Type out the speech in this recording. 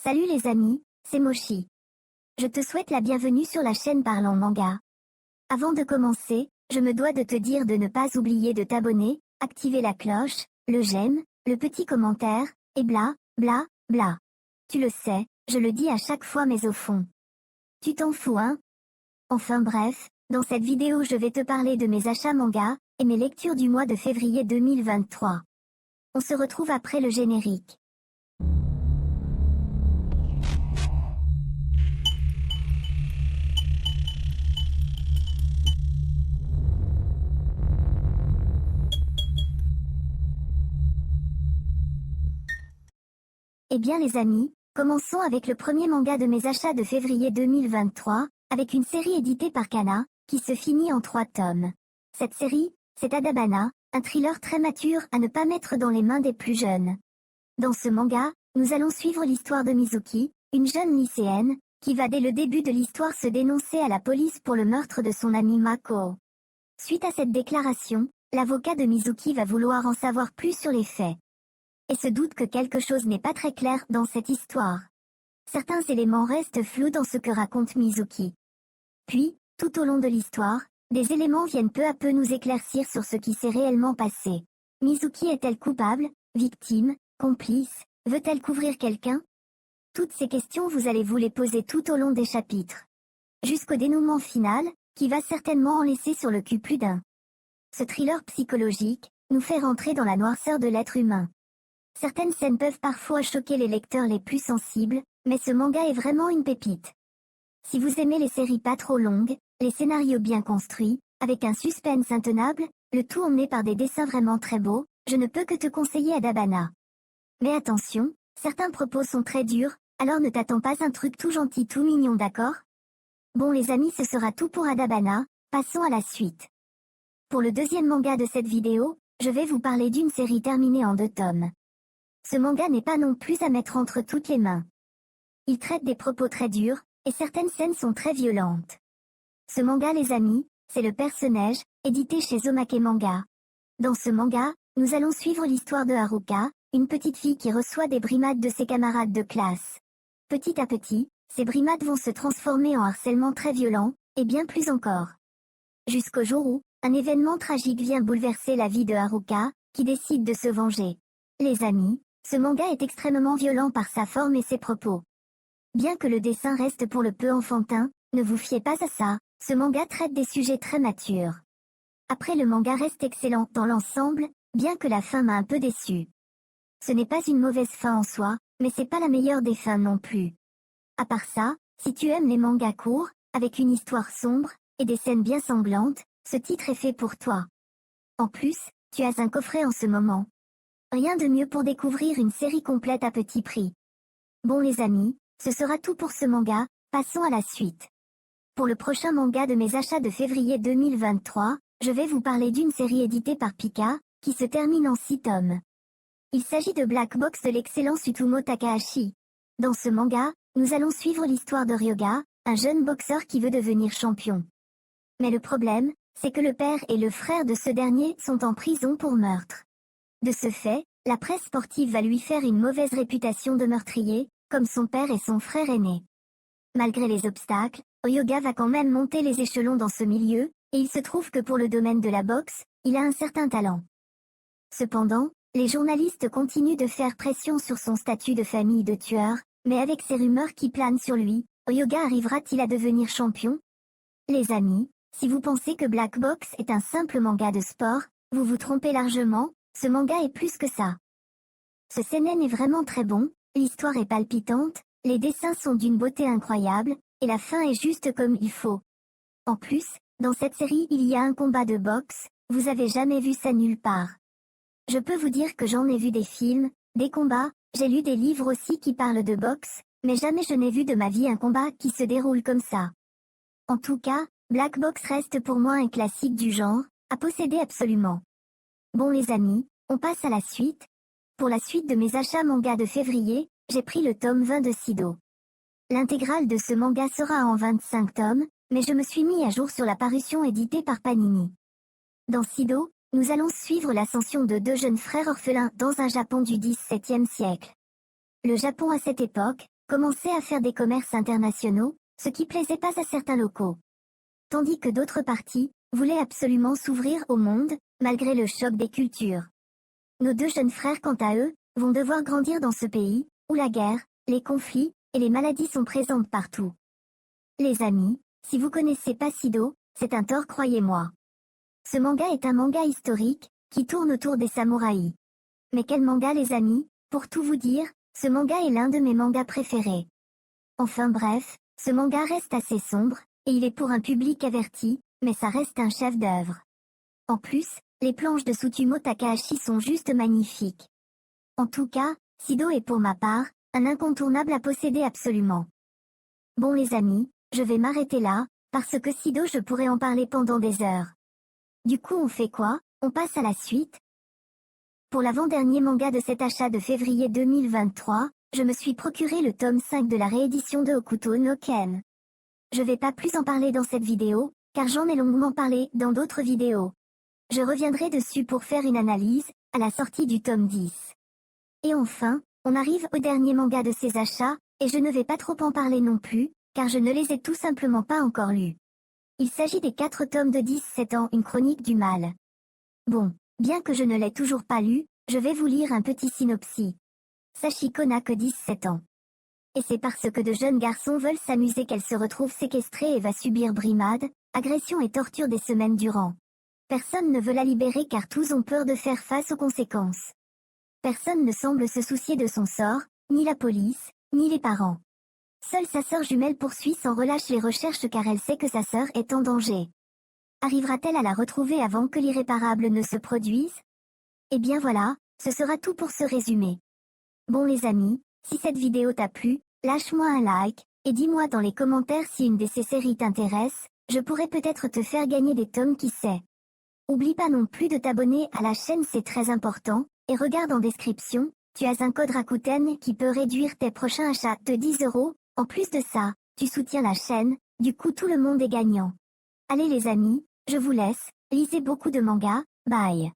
Salut les amis, c'est Mochi. Je te souhaite la bienvenue sur la chaîne Parlant Manga. Avant de commencer, je me dois de te dire de ne pas oublier de t'abonner, activer la cloche, le j'aime, le petit commentaire, et bla, bla, bla. Tu le sais, je le dis à chaque fois mais au fond. Tu t'en fous hein? Enfin bref, dans cette vidéo je vais te parler de mes achats manga, et mes lectures du mois de février 2023. On se retrouve après le générique. Eh bien les amis, commençons avec le premier manga de mes achats de février 2023, avec une série éditée par Kana, qui se finit en 3 tomes. Cette série, c'est Adabana, un thriller très mature à ne pas mettre dans les mains des plus jeunes. Dans ce manga, nous allons suivre l'histoire de Mizuki, une jeune lycéenne, qui va dès le début de l'histoire se dénoncer à la police pour le meurtre de son amie Mako. Suite à cette déclaration, l'avocat de Mizuki va vouloir en savoir plus sur les faits. Et se doute que quelque chose n'est pas très clair dans cette histoire. Certains éléments restent flous dans ce que raconte Mizuki. Puis, tout au long de l'histoire, des éléments viennent peu à peu nous éclaircir sur ce qui s'est réellement passé. Mizuki est-elle coupable, victime, complice, veut-elle couvrir quelqu'un? Toutes ces questions vous allez vous les poser tout au long des chapitres. Jusqu'au dénouement final, qui va certainement en laisser sur le cul plus d'un. Ce thriller psychologique nous fait rentrer dans la noirceur de l'être humain. Certaines scènes peuvent parfois choquer les lecteurs les plus sensibles, mais ce manga est vraiment une pépite. Si vous aimez les séries pas trop longues, les scénarios bien construits, avec un suspense intenable, le tout emmené par des dessins vraiment très beaux, je ne peux que te conseiller Adabana. Mais attention, certains propos sont très durs, alors ne t'attends pas un truc tout gentil tout mignon d'accord? Bon les amis ce sera tout pour Adabana, passons à la suite. Pour le deuxième manga de cette vidéo, je vais vous parler d'une série terminée en 2 tomes. Ce manga n'est pas non plus à mettre entre toutes les mains. Il traite des propos très durs, et certaines scènes sont très violentes. Ce manga les amis, c'est le personnage, édité chez Zomake Manga. Dans ce manga, nous allons suivre l'histoire de Haruka, une petite fille qui reçoit des brimades de ses camarades de classe. Petit à petit, ces brimades vont se transformer en harcèlement très violent, et bien plus encore. Jusqu'au jour où, un événement tragique vient bouleverser la vie de Haruka, qui décide de se venger. Les amis, ce manga est extrêmement violent par sa forme et ses propos. Bien que le dessin reste pour le peu enfantin, ne vous fiez pas à ça, ce manga traite des sujets très matures. Après le manga reste excellent dans l'ensemble, bien que la fin m'a un peu déçu. Ce n'est pas une mauvaise fin en soi, mais c'est pas la meilleure des fins non plus. À part ça, si tu aimes les mangas courts, avec une histoire sombre, et des scènes bien sanglantes, ce titre est fait pour toi. En plus, tu as un coffret en ce moment. Rien de mieux pour découvrir une série complète à petit prix. Bon les amis, ce sera tout pour ce manga, passons à la suite. Pour le prochain manga de mes achats de février 2023, je vais vous parler d'une série éditée par Pika, qui se termine en 6 tomes. Il s'agit de Black Box de l'excellent Tsutomu Takahashi. Dans ce manga, nous allons suivre l'histoire de Ryoga, un jeune boxeur qui veut devenir champion. Mais le problème, c'est que le père et le frère de ce dernier sont en prison pour meurtre. De ce fait, la presse sportive va lui faire une mauvaise réputation de meurtrier, comme son père et son frère aîné. Malgré les obstacles, Ryoga va quand même monter les échelons dans ce milieu, et il se trouve que pour le domaine de la boxe, il a un certain talent. Cependant, les journalistes continuent de faire pression sur son statut de famille de tueur, mais avec ces rumeurs qui planent sur lui, Ryoga arrivera-t-il à devenir champion? Les amis, si vous pensez que Black Box est un simple manga de sport, vous vous trompez largement, ce manga est plus que ça. Ce seinen est vraiment très bon, l'histoire est palpitante, les dessins sont d'une beauté incroyable, et la fin est juste comme il faut. En plus, dans cette série il y a un combat de boxe, vous avez jamais vu ça nulle part. Je peux vous dire que j'en ai vu des films, des combats, j'ai lu des livres aussi qui parlent de boxe, mais jamais je n'ai vu de ma vie un combat qui se déroule comme ça. En tout cas, Black Box reste pour moi un classique du genre, à posséder absolument. Bon les amis, on passe à la suite. Pour la suite de mes achats manga de février, j'ai pris le tome 20 de Sido. L'intégrale de ce manga sera en 25 tomes, mais je me suis mis à jour sur la parution éditée par Panini. Dans Sido, nous allons suivre l'ascension de 2 jeunes frères orphelins dans un Japon du XVIIe siècle. Le Japon à cette époque, commençaient à faire des commerces internationaux, ce qui plaisait pas à certains locaux. Tandis que d'autres parties voulaient absolument s'ouvrir au monde, malgré le choc des cultures. Nos deux jeunes frères, quant à eux, vont devoir grandir dans ce pays, où la guerre, les conflits et les maladies sont présentes partout. Les amis, si vous connaissez pas Sido, c'est un tort, croyez-moi. Ce manga est un manga historique, qui tourne autour des samouraïs. Mais quel manga, les amis? Pour tout vous dire, ce manga est l'un de mes mangas préférés. Enfin bref, ce manga reste assez sombre, et il est pour un public averti, mais ça reste un chef-d'œuvre. En plus, les planches de Tsutomu Takahashi sont juste magnifiques. En tout cas, Sido est pour ma part, un incontournable à posséder absolument. Bon les amis, je vais m'arrêter là, parce que Sido je pourrais en parler pendant des heures. Du coup on fait quoi? On passe à la suite? Pour l'avant-dernier manga de cet achat de février 2023, je me suis procuré le tome 5 de la réédition de Hokuto no Ken. Je vais pas plus en parler dans cette vidéo, car j'en ai longuement parlé dans d'autres vidéos. Je reviendrai dessus pour faire une analyse, à la sortie du tome 10. Et enfin, on arrive au dernier manga de ces achats, et je ne vais pas trop en parler non plus, car je ne les ai tout simplement pas encore lus. Il s'agit des 4 tomes de 17 ans, une chronique du mal. Bon, bien que je ne l'ai toujours pas lu, je vais vous lire un petit synopsis. Sachiko n'a que 17 ans. Et c'est parce que de jeunes garçons veulent s'amuser qu'elle se retrouve séquestrée et va subir brimades, agressions et tortures des semaines durant. Personne ne veut la libérer car tous ont peur de faire face aux conséquences. Personne ne semble se soucier de son sort, ni la police, ni les parents. Seule sa sœur jumelle poursuit sans relâche les recherches car elle sait que sa sœur est en danger. Arrivera-t-elle à la retrouver avant que l'irréparable ne se produise? Eh bien voilà, ce sera tout pour ce résumé. Bon les amis, si cette vidéo t'a plu, lâche-moi un like, et dis-moi dans les commentaires si une de ces séries t'intéresse, je pourrais peut-être te faire gagner des tomes, qui sait. Oublie pas non plus de t'abonner à la chaîne, c'est très important, et regarde en description, tu as un code Rakuten qui peut réduire tes prochains achats de 10 €. En plus de ça, tu soutiens la chaîne, du coup tout le monde est gagnant. Allez les amis, je vous laisse, lisez beaucoup de mangas, bye.